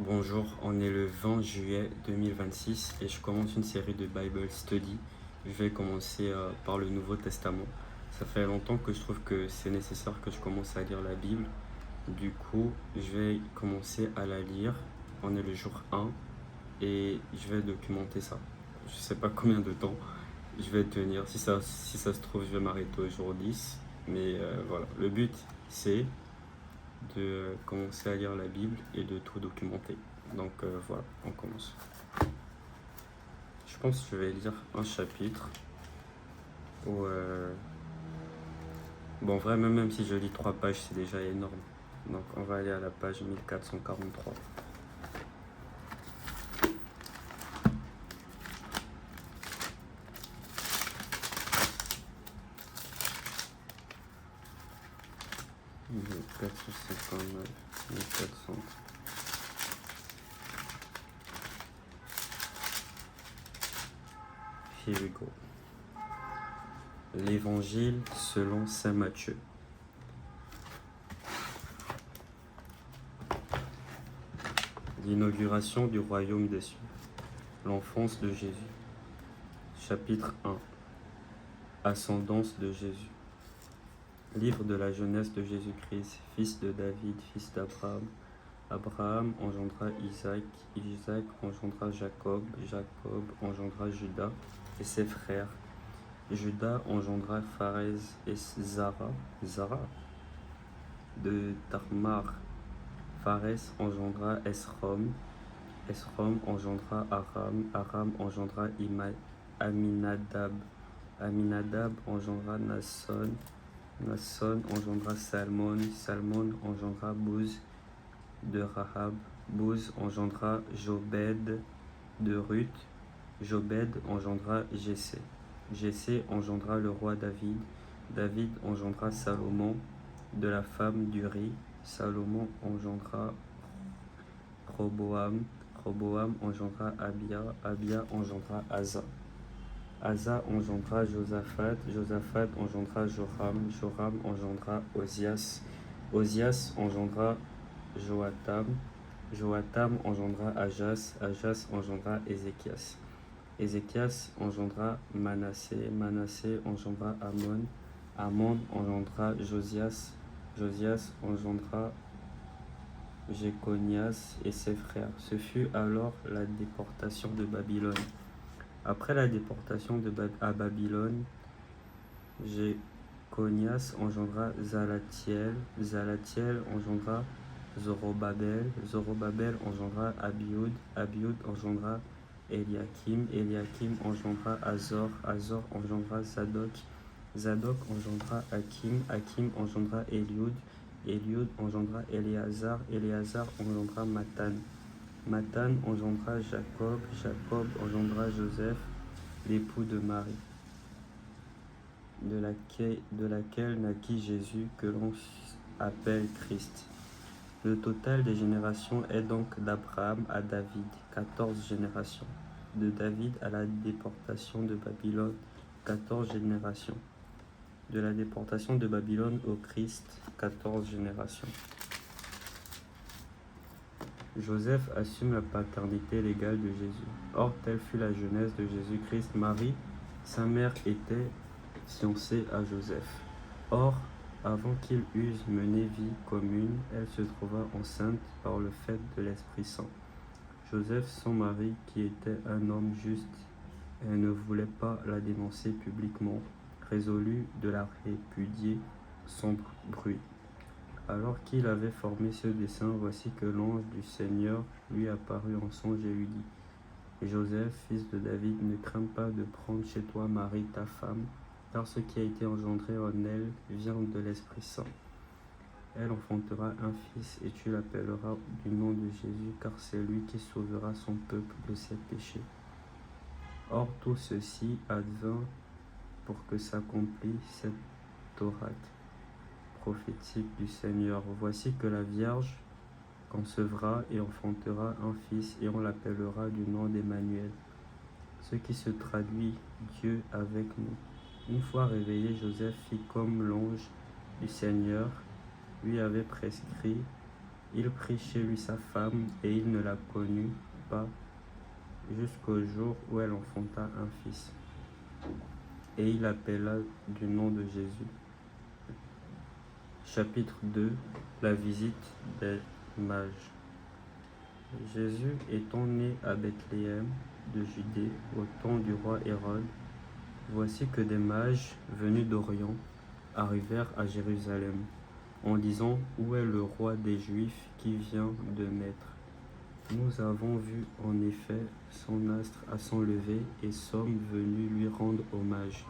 Bonjour, on est le 20 juillet 2026 et je commence une série de Bible Study. Je vais commencer par le Nouveau Testament. Ça fait longtemps que je trouve que c'est nécessaire que je commence à lire la Bible. Du coup, je vais commencer à la lire. On est le jour 1 et je vais documenter ça. Je sais pas combien de temps je vais tenir. Si ça se trouve, je vais m'arrêter au jour 10. Mais voilà, le but c'est de commencer à lire la Bible et de tout documenter. Donc voilà, on commence. Je pense que je vais lire un chapitre où, bon, en vrai, même si je lis 3 pages, c'est déjà énorme. Donc on va aller à la page 1443. « 1459, 1400. Here we go. L'Évangile selon saint Matthieu. L'inauguration du royaume des cieux. L'enfance de Jésus. Chapitre 1. Ascendance de Jésus. Livre de la jeunesse de Jésus-Christ, fils de David, fils d'Abraham. Abraham engendra Isaac, Isaac engendra Jacob, Jacob engendra Judas et ses frères. Judas engendra Pharez et Zara de Tamar. Pharez engendra Esrom, Esrom engendra Aram, Aram engendra Aminadab, Aminadab engendra Nasson, Nasson engendra Salmon, Salmon engendra Bouz de Rahab, Bouz engendra Jobed de Ruth, Jobed engendra Jessé, Jessé engendra le roi David, David engendra Salomon de la femme d'Uri, Salomon engendra Roboam, Roboam engendra Abia, Abia engendra Asa, Asa engendra Josaphat, Josaphat engendra Joram, Joram engendra Osias, Osias engendra Joatam, Joatam engendra Ajas, Ajas engendra Ézéchias, Ézéchias engendra Manassé, Manassé engendra Amon, Amon engendra Josias, Josias engendra Jéconias et ses frères. Ce fut alors la déportation de Babylone. Après la déportation à Babylone, Jéconias engendra Zalatiel, Zalatiel engendra Zorobabel, Zorobabel engendra Abiud, Abiud engendra Eliakim, Eliakim engendra Azor, Azor engendra Zadok, Zadok engendra Hakim, Hakim engendra Eliud, Eliud engendra Éléazar, Éléazar engendra Matan, Matan engendra Jacob, Jacob engendra Joseph, l'époux de Marie, de laquelle naquit Jésus que l'on appelle Christ. Le total des générations est donc d'Abraham à David, 14 générations. De David à la déportation de Babylone, 14 générations. De la déportation de Babylone au Christ, 14 générations. Joseph assume la paternité légale de Jésus. Or, telle fut la jeunesse de Jésus-Christ. Marie, sa mère, était fiancée à Joseph. Or, avant qu'ils eussent mené vie commune, elle se trouva enceinte par le fait de l'Esprit Saint. Joseph, son mari, qui était un homme juste et ne voulait pas la dénoncer publiquement, résolut de la répudier sans bruit. Alors qu'il avait formé ce dessein, voici que l'ange du Seigneur lui apparut en songe et lui dit : Joseph, fils de David, ne crains pas de prendre chez toi Marie, ta femme, car ce qui a été engendré en elle vient de l'Esprit Saint. Elle enfantera un fils et tu l'appelleras du nom de Jésus, car c'est lui qui sauvera son peuple de ses péchés. Or tout ceci advint pour que s'accomplisse cette oracle prophétique du Seigneur. Voici que la Vierge concevra et enfantera un fils et on l'appellera du nom d'Emmanuel, ce qui se traduit Dieu avec nous. Une fois réveillé, Joseph fit comme l'ange du Seigneur lui avait prescrit Il prit chez lui sa femme, et il ne la connut pas jusqu'au jour où elle enfanta un fils. Et il l'appela du nom de Jésus. Chapitre 2. La visite des mages. Jésus étant né à Bethléem de Judée au temps du roi Hérode, voici que des mages venus d'Orient arrivèrent à Jérusalem, en disant: Où est le roi des Juifs qui vient de naître? Nous avons vu en effet son astre à son lever et sommes venus lui rendre hommage.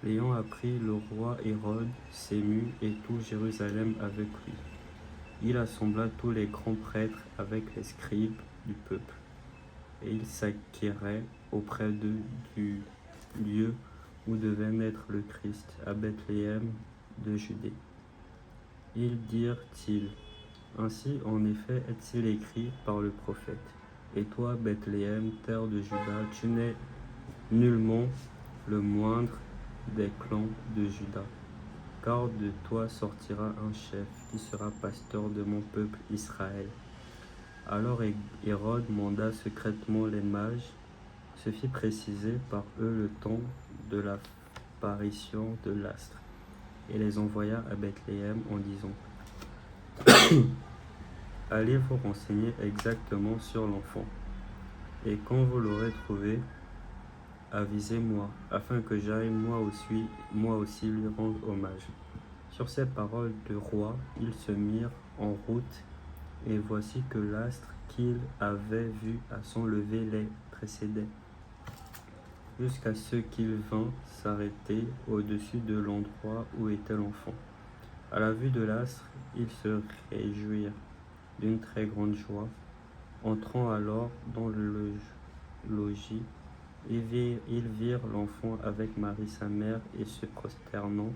L'ayant appris, le roi Hérode s'émut et tout Jérusalem avec lui. Il assembla tous les grands prêtres avec les scribes du peuple, et il s'acquérait auprès d'eux du lieu où devait naître le Christ, à Bethléem de Judée. Ils dirent-ils: Ainsi en effet est-il écrit par le prophète: Et toi, Bethléem, terre de Juda, tu n'es nullement le moindre des clans de Juda, car de toi sortira un chef qui sera pasteur de mon peuple Israël. Alors Hérode manda secrètement les mages. Se fit préciser par eux le temps de l'apparition de l'astre, et les envoya à Bethléem en disant: Allez vous renseigner exactement sur l'enfant, et quand vous l'aurez trouvé, avisez-moi, afin que j'aille moi aussi lui rendre hommage. Sur ces paroles de roi, ils se mirent en route, et voici que l'astre qu'ils avaient vu à son lever les précédait, jusqu'à ce qu'il vint s'arrêter au-dessus de l'endroit où était l'enfant. À la vue de l'astre, ils se réjouirent d'une très grande joie. Entrant alors dans le logis, ils virent l'enfant avec Marie sa mère, et se prosternant,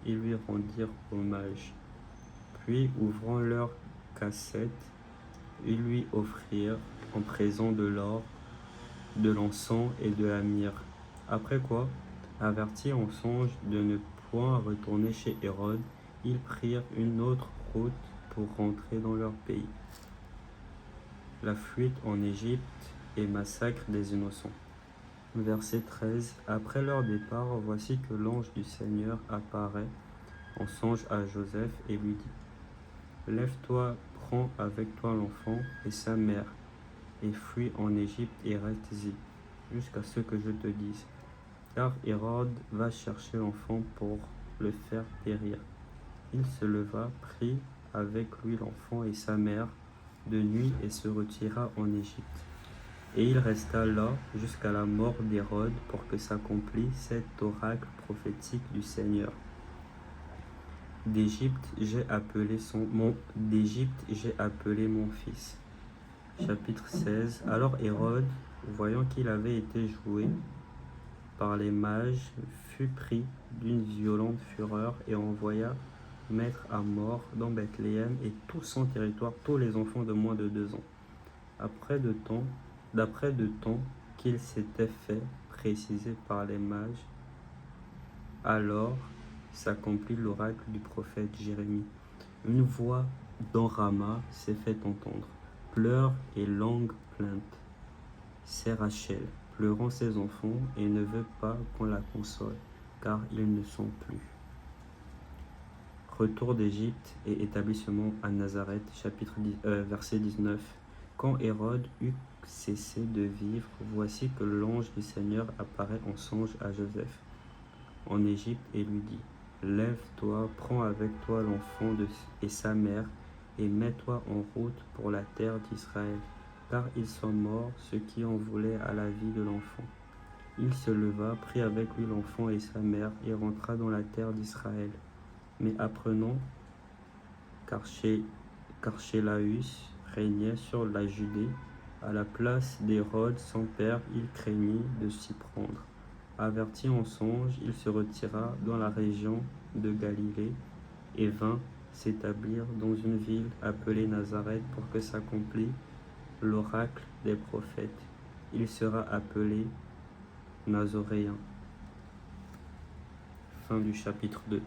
ils lui rendirent hommage. Puis, ouvrant leur cassette, ils lui offrirent en présent de l'or, de l'encens et de la myrrhe. Après quoi, avertis en songe de ne point retourner chez Hérode, ils prirent une autre route pour rentrer dans leur pays. La fuite en Égypte et massacre des innocents. Verset 13. Après leur départ, voici que l'ange du Seigneur apparaît en songe à Joseph et lui dit: Lève-toi, prends avec toi l'enfant et sa mère, et fuis en Égypte et reste-y, jusqu'à ce que je te dise. Car Hérode va chercher l'enfant pour le faire périr. Il se leva, prit avec lui l'enfant et sa mère de nuit et se retira en Égypte. Et il resta là jusqu'à la mort d'Hérode pour que s'accomplisse cet oracle prophétique du Seigneur. D'Égypte j'ai appelé mon fils. Chapitre 16. Alors Hérode, voyant qu'il avait été joué par les mages, fut pris d'une violente fureur et envoya mettre à mort dans Bethléem et tout son territoire tous les enfants de moins de 2 ans. D'après de temps qu'il s'était fait préciser par les mages, alors s'accomplit l'oracle du prophète Jérémie. Une voix dans Rama s'est fait entendre, pleure et longue plainte. C'est Rachel, pleurant ses enfants, et ne veut pas qu'on la console, car ils ne sont plus. Retour d'Égypte et établissement à Nazareth, verset 19. Quand Hérode eut cessé de vivre, voici que l'ange du Seigneur apparaît en songe à Joseph en Égypte et lui dit: Lève-toi, prends avec toi l'enfant et sa mère, et mets-toi en route pour la terre d'Israël, car ils sont morts ceux qui en voulaient à la vie de l'enfant. Il se leva, prit avec lui l'enfant et sa mère, et rentra dans la terre d'Israël. Mais apprenant qu'Archélaüs régnait sur la Judée, à la place d'Hérode son père, il craignit de s'y prendre. Averti en songe, il se retira dans la région de Galilée et vint s'établir dans une ville appelée Nazareth pour que s'accomplît l'oracle des prophètes. Il sera appelé Nazoréen. Fin du chapitre 2.